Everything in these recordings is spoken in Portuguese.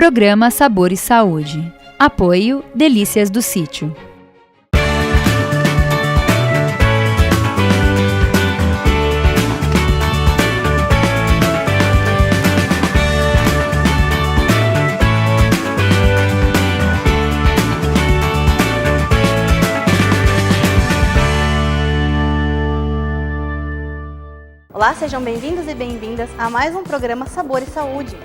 Programa Sabor e Saúde. Apoio Delícias do Sítio. Olá, sejam bem-vindos e bem-vindas a mais um programa Sabor e Saúde.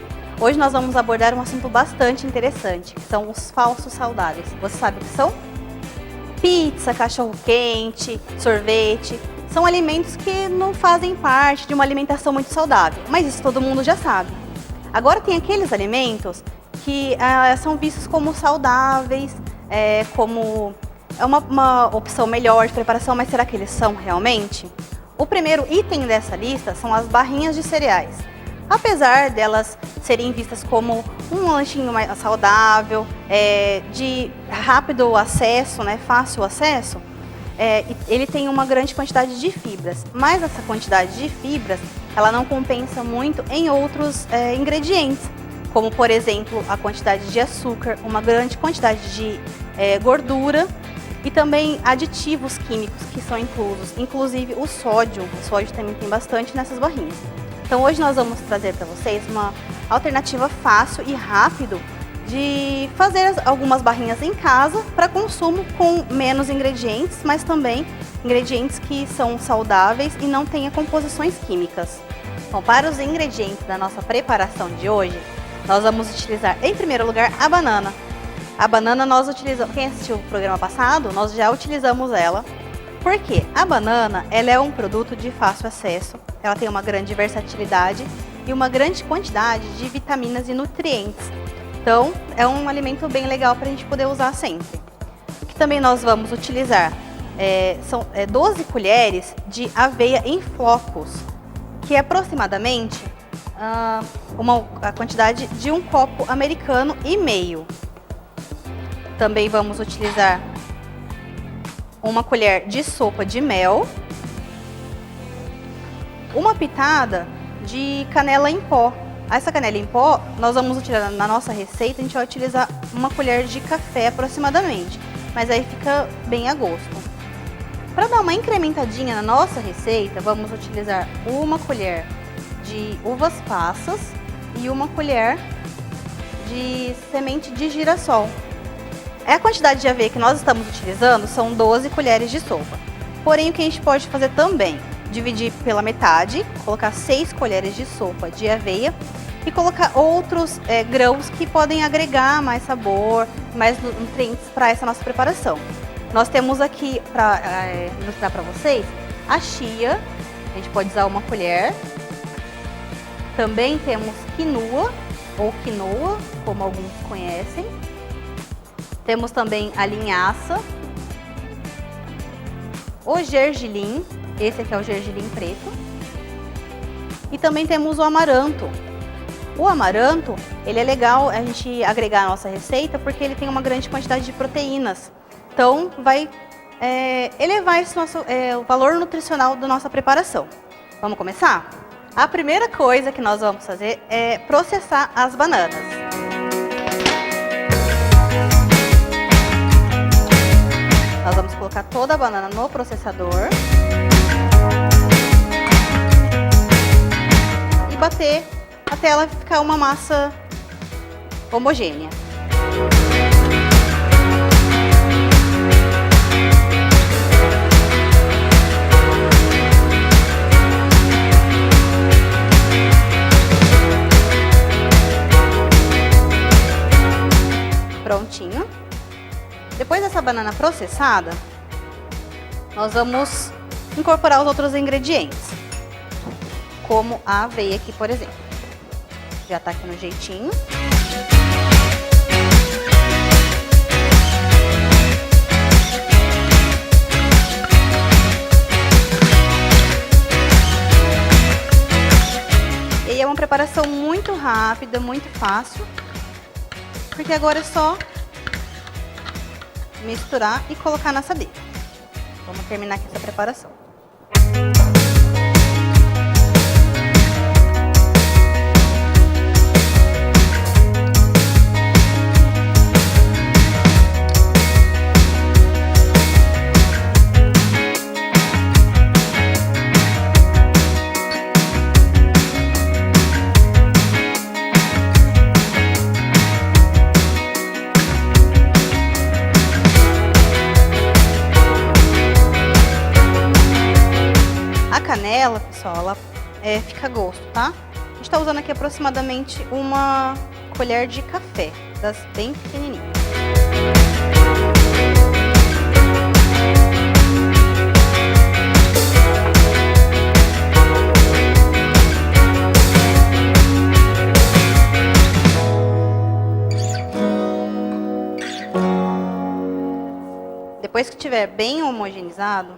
Hoje nós vamos abordar um assunto bastante interessante, que são os falsos saudáveis. Você sabe o que são? Pizza, cachorro-quente, sorvete, são alimentos que não fazem parte de uma alimentação muito saudável, mas isso todo mundo já sabe. Agora tem aqueles alimentos que são vistos como saudáveis, como uma opção melhor de preparação, mas será que eles são realmente? O primeiro item dessa lista são as barrinhas de cereais. Apesar delas serem vistas como um lanchinho mais saudável, de rápido acesso, fácil acesso, ele tem uma grande quantidade de fibras. Mas essa quantidade de fibras, ela não compensa muito em outros ingredientes, como por exemplo a quantidade de açúcar, uma grande quantidade de gordura, e também aditivos químicos que são inclusos, inclusive o sódio. O sódio também tem bastante nessas barrinhas. Então hoje nós vamos trazer para vocês uma alternativa fácil e rápido de fazer algumas barrinhas em casa para consumo com menos ingredientes, mas também ingredientes que são saudáveis e não tenham composições químicas. Bom, para os ingredientes da nossa preparação de hoje, nós vamos utilizar em primeiro lugar a banana. A banana nós utilizamos, quem assistiu o programa passado, nós já utilizamos ela. Por quê? A banana, ela é um produto de fácil acesso, ela tem uma grande versatilidade e uma grande quantidade de vitaminas e nutrientes. Então, é um alimento bem legal para a gente poder usar sempre. O que também nós vamos utilizar são 12 colheres de aveia em flocos, que é aproximadamente a quantidade de um copo americano e meio. Também vamos utilizar uma colher de sopa de mel, uma pitada de canela em pó. Essa canela em pó, nós vamos utilizar na nossa receita, a gente vai utilizar uma colher de café aproximadamente, mas aí fica bem a gosto. Para dar uma incrementadinha na nossa receita, vamos utilizar uma colher de uvas passas e uma colher de semente de girassol. A quantidade de aveia que nós estamos utilizando são 12 colheres de sopa. Porém, o que a gente pode fazer também, dividir pela metade, colocar 6 colheres de sopa de aveia e colocar outros grãos que podem agregar mais sabor, mais nutrientes para essa nossa preparação. Nós temos aqui, para ilustrar para vocês, a chia, a gente pode usar uma colher. Também temos quinua, ou quinoa, como alguns conhecem. Temos também a linhaça, o gergelim, esse aqui é o gergelim preto, e também temos o amaranto. O amaranto, ele é legal a gente agregar na nossa receita porque ele tem uma grande quantidade de proteínas. Então, vai elevar o valor nutricional da nossa preparação. Vamos começar? A primeira coisa que nós vamos fazer é processar as bananas. Nós vamos colocar toda a banana no processador e bater até ela ficar uma massa homogênea. Prontinho. Depois dessa banana processada, nós vamos incorporar os outros ingredientes, como a aveia aqui, por exemplo. Já tá aqui no jeitinho. E aí é uma preparação muito rápida, muito fácil, porque agora é só misturar e colocar na assadeira. Vamos terminar aqui essa preparação. pessoal, ela fica a gosto, tá? A gente tá usando aqui aproximadamente uma colher de café, das bem pequenininhas. Depois que estiver bem homogeneizado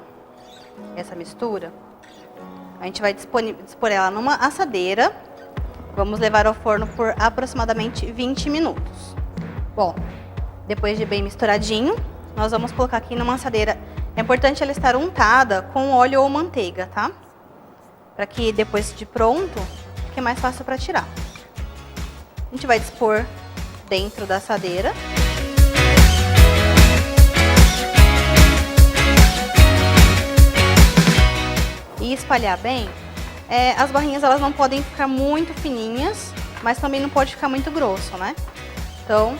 essa mistura, a gente vai dispor ela numa assadeira. Vamos levar ao forno por aproximadamente 20 minutos. Bom, depois de bem misturadinho, nós vamos colocar aqui numa assadeira. É importante ela estar untada com óleo ou manteiga, tá? Para que depois de pronto, fique mais fácil para tirar. A gente vai dispor dentro da assadeira. E espalhar bem. As barrinhas elas não podem ficar muito fininhas, mas também não pode ficar muito grosso, né? Então,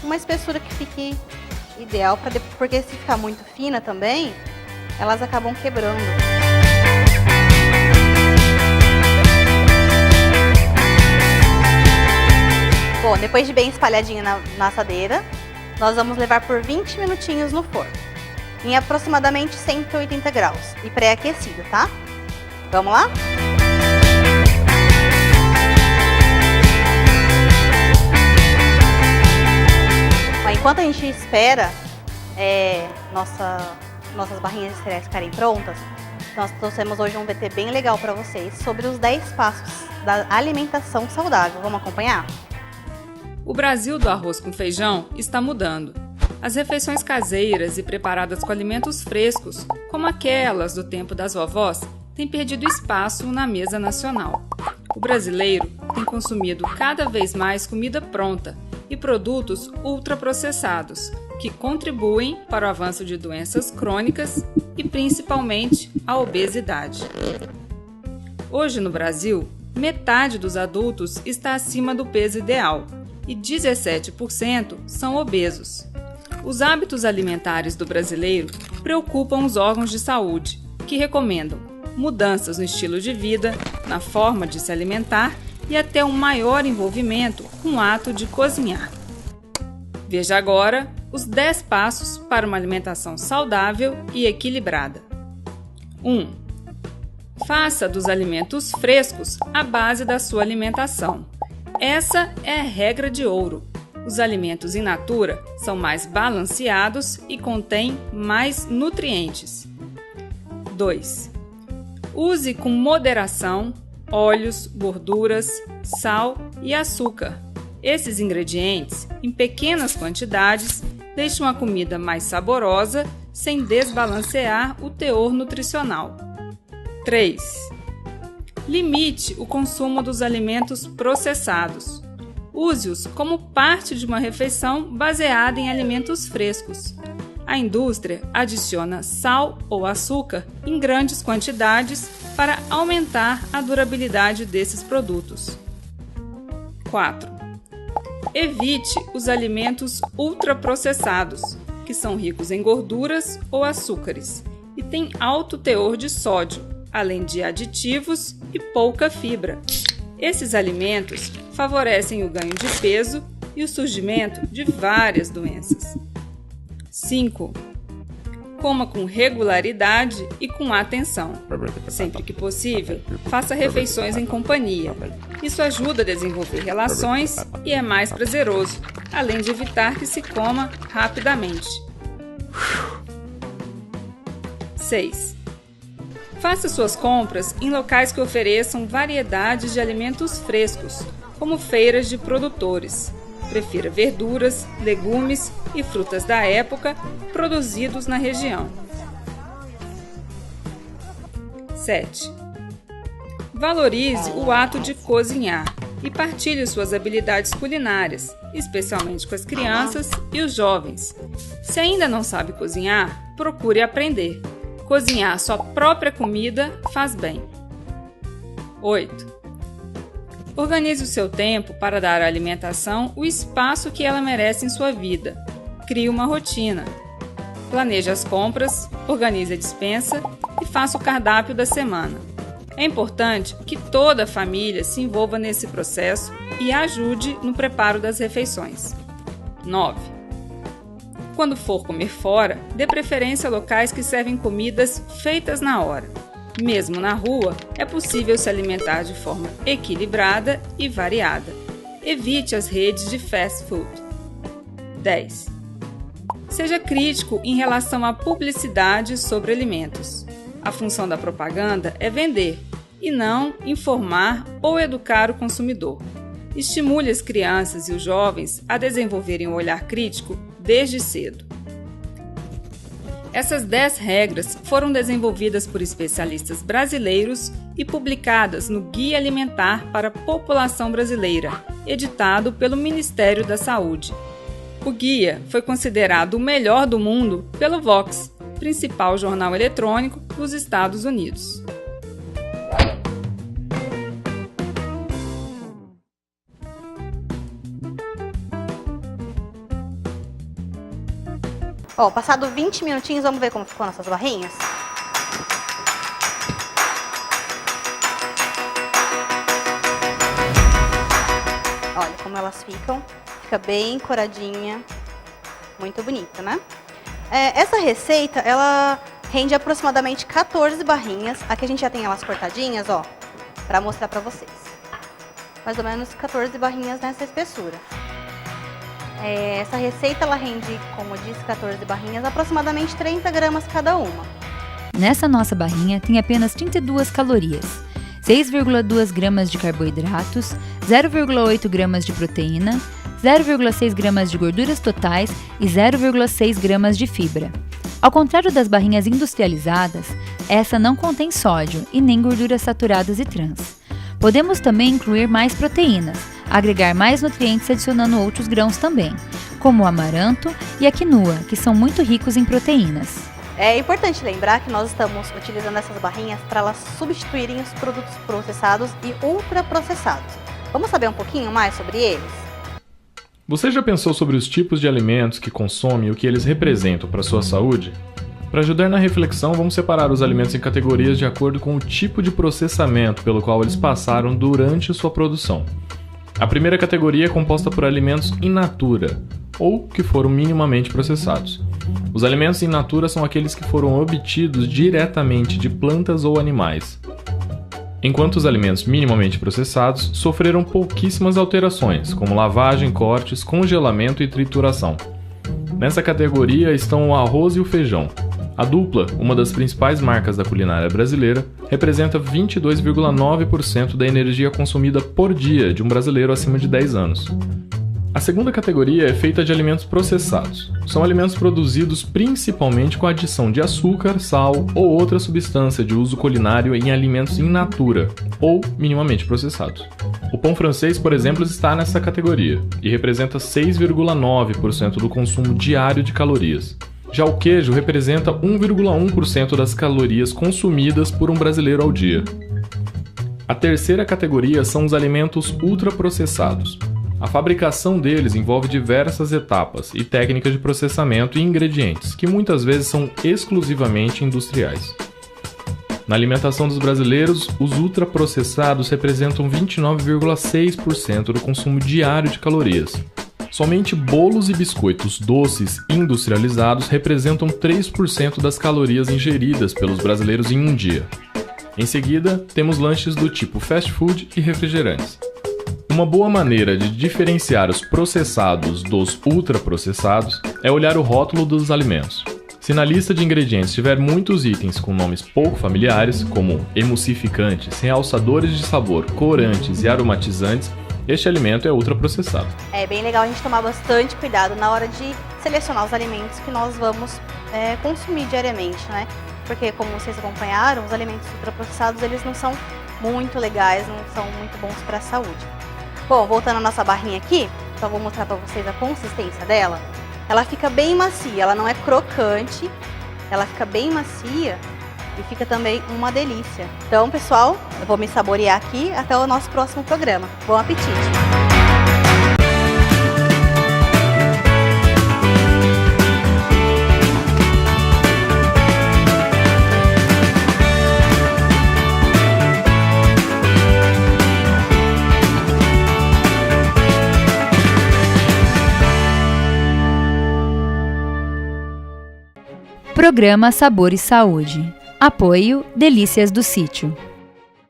uma espessura que fique ideal, porque se ficar muito fina também, elas acabam quebrando. Bom, depois de bem espalhadinha na assadeira, nós vamos levar por 20 minutinhos no forno, em aproximadamente 180 graus e pré-aquecido, tá? Vamos lá? Bom, enquanto a gente espera nossas barrinhas de cereais ficarem prontas, nós trouxemos hoje um VT bem legal para vocês sobre os 10 passos da alimentação saudável. Vamos acompanhar? O Brasil do arroz com feijão está mudando. As refeições caseiras e preparadas com alimentos frescos, como aquelas do tempo das vovós, têm perdido espaço na mesa nacional. O brasileiro tem consumido cada vez mais comida pronta e produtos ultraprocessados, que contribuem para o avanço de doenças crônicas e principalmente a obesidade. Hoje no Brasil, metade dos adultos está acima do peso ideal e 17% são obesos. Os hábitos alimentares do brasileiro preocupam os órgãos de saúde, que recomendam mudanças no estilo de vida, na forma de se alimentar e até um maior envolvimento com o ato de cozinhar. Veja agora os 10 passos para uma alimentação saudável e equilibrada. 1. Faça dos alimentos frescos a base da sua alimentação. Essa é a regra de ouro. Os alimentos in natura são mais balanceados e contêm mais nutrientes. 2. Use com moderação óleos, gorduras, sal e açúcar. Esses ingredientes, em pequenas quantidades, deixam a comida mais saborosa sem desbalancear o teor nutricional. 3. Limite o consumo dos alimentos processados. Use-os como parte de uma refeição baseada em alimentos frescos. A indústria adiciona sal ou açúcar em grandes quantidades para aumentar a durabilidade desses produtos. 4. Evite os alimentos ultraprocessados, que são ricos em gorduras ou açúcares e têm alto teor de sódio, além de aditivos e pouca fibra. Esses alimentos favorecem o ganho de peso e o surgimento de várias doenças. 5. Coma com regularidade e com atenção. Sempre que possível, faça refeições em companhia. Isso ajuda a desenvolver relações e é mais prazeroso, além de evitar que se coma rapidamente. 6. Faça suas compras em locais que ofereçam variedades de alimentos frescos, como feiras de produtores. Prefira verduras, legumes e frutas da época produzidos na região. 7. Valorize o ato de cozinhar e partilhe suas habilidades culinárias, especialmente com as crianças e os jovens. Se ainda não sabe cozinhar, procure aprender. Cozinhar sua própria comida faz bem. 8. Organize o seu tempo para dar à alimentação o espaço que ela merece em sua vida. Crie uma rotina. Planeje as compras, organize a despensa e faça o cardápio da semana. É importante que toda a família se envolva nesse processo e ajude no preparo das refeições. 9. Quando for comer fora, dê preferência a locais que servem comidas feitas na hora. Mesmo na rua, é possível se alimentar de forma equilibrada e variada. Evite as redes de fast food. 10. Seja crítico em relação à publicidade sobre alimentos. A função da propaganda é vender, e não informar ou educar o consumidor. Estimule as crianças e os jovens a desenvolverem um olhar crítico desde cedo. Essas 10 regras foram desenvolvidas por especialistas brasileiros e publicadas no Guia Alimentar para a População Brasileira, editado pelo Ministério da Saúde. O guia foi considerado o melhor do mundo pelo Vox, principal jornal eletrônico dos Estados Unidos. Ó, passado 20 minutinhos, vamos ver como ficou nossas barrinhas? Olha como elas ficam. Fica bem coradinha. Muito bonita, né? Essa receita, ela rende aproximadamente 14 barrinhas. Aqui a gente já tem elas cortadinhas, ó, pra mostrar pra vocês. Mais ou menos 14 barrinhas nessa espessura. Essa receita, ela rende, como eu disse, 14 barrinhas, aproximadamente 30 gramas cada uma. Nessa nossa barrinha tem apenas 32 calorias, 6,2 gramas de carboidratos, 0,8 gramas de proteína, 0,6 gramas de gorduras totais e 0,6 gramas de fibra. Ao contrário das barrinhas industrializadas, essa não contém sódio e nem gorduras saturadas e trans. Podemos também incluir mais proteínas, agregar mais nutrientes adicionando outros grãos também, como o amaranto e a quinoa, que são muito ricos em proteínas. É importante lembrar que nós estamos utilizando essas barrinhas para elas substituírem os produtos processados e ultraprocessados. Vamos saber um pouquinho mais sobre eles? Você já pensou sobre os tipos de alimentos que consome e o que eles representam para a sua saúde? Para ajudar na reflexão, vamos separar os alimentos em categorias de acordo com o tipo de processamento pelo qual eles passaram durante sua produção. A primeira categoria é composta por alimentos in natura, ou que foram minimamente processados. Os alimentos in natura são aqueles que foram obtidos diretamente de plantas ou animais, enquanto os alimentos minimamente processados sofreram pouquíssimas alterações, como lavagem, cortes, congelamento e trituração. Nessa categoria estão o arroz e o feijão. A dupla, uma das principais marcas da culinária brasileira, representa 22,9% da energia consumida por dia de um brasileiro acima de 10 anos. A segunda categoria é feita de alimentos processados. São alimentos produzidos principalmente com a adição de açúcar, sal ou outra substância de uso culinário em alimentos in natura, ou minimamente processados. O pão francês, por exemplo, está nessa categoria e representa 6,9% do consumo diário de calorias. Já o queijo representa 1,1% das calorias consumidas por um brasileiro ao dia. A terceira categoria são os alimentos ultraprocessados. A fabricação deles envolve diversas etapas e técnicas de processamento e ingredientes, que muitas vezes são exclusivamente industriais. Na alimentação dos brasileiros, os ultraprocessados representam 29,6% do consumo diário de calorias. Somente bolos e biscoitos doces industrializados representam 3% das calorias ingeridas pelos brasileiros em um dia. Em seguida, temos lanches do tipo fast food e refrigerantes. Uma boa maneira de diferenciar os processados dos ultraprocessados é olhar o rótulo dos alimentos. Se na lista de ingredientes tiver muitos itens com nomes pouco familiares, como emulsificantes, realçadores de sabor, corantes e aromatizantes, este alimento é ultraprocessado. É bem legal a gente tomar bastante cuidado na hora de selecionar os alimentos que nós vamos consumir diariamente, né? Porque, como vocês acompanharam, os alimentos ultraprocessados, eles não são muito legais, não são muito bons para a saúde. Bom, voltando à nossa barrinha aqui, só vou mostrar para vocês a consistência dela. Ela fica bem macia, ela não é crocante, ela fica bem macia e fica também uma delícia. Então, pessoal, eu vou me saborear aqui até o nosso próximo programa. Bom apetite! Programa Sabor e Saúde. Apoio Delícias do Sítio.